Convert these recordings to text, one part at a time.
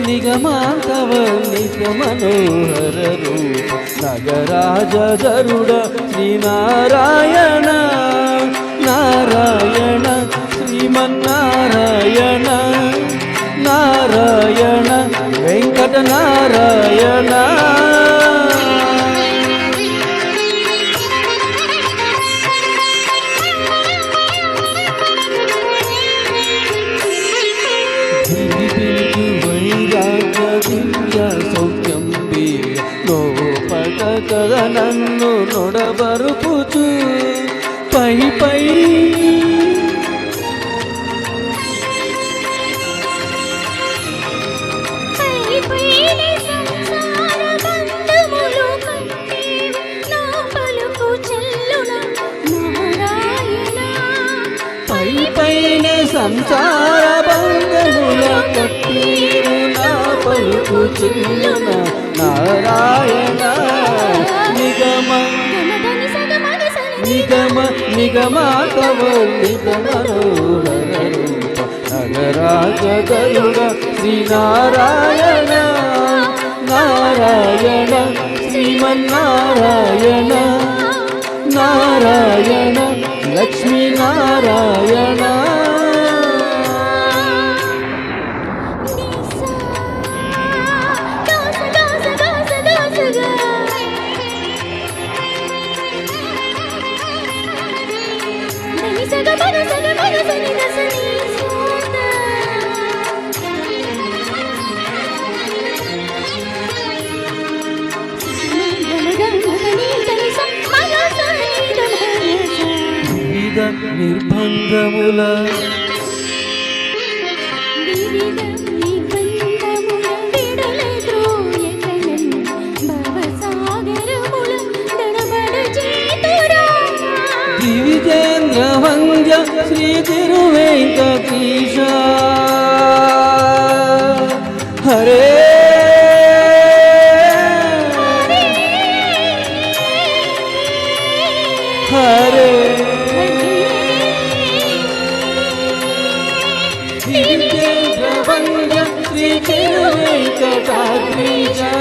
నిగమాంతవర్ణిత మనోహర రూప నగరాజ గరుడ శ్రీనారాయణ నారాయణ శ్రీమన్నారాయణ నారాయణ వెంకట నారాయణ సౌఖ్యం నోపట నన్ను నొడబరుపుచు పై పై పైన సంసార బంధముల కట్టిరు నా పలుకు చెల్లున నారాయణ నిగమ నిగమ నిగమాతవర్ణిత మనోహర రూప నగరాజ గరుడ శ్రీనారాయణ నారాయణ శ్రీమన్నారాయణ నారాయణ లక్ష్మీ నారాయణ నిర్బంధముల దివిజేంద్ర వంద్య శ్రీ తిరువేంకటేశ హరే హరే శ్రీ తిరువేంకటాద్రీశ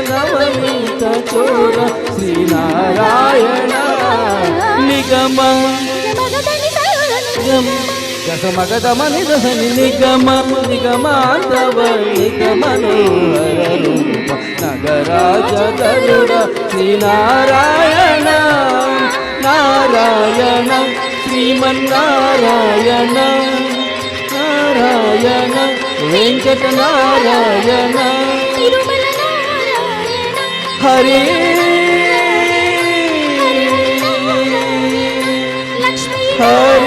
నవనీత చోర శ్రీనారాయణ నిగమ గసమగదమని దశని నిగమ నిగమాంతవర్ణిత మనోహర రూప నగరాజ గరుడ శ్రీనారాయణ నారాయణ శ్రీమన్నారాయణ నారాయణ వెంకట నారాయణ హరే హరే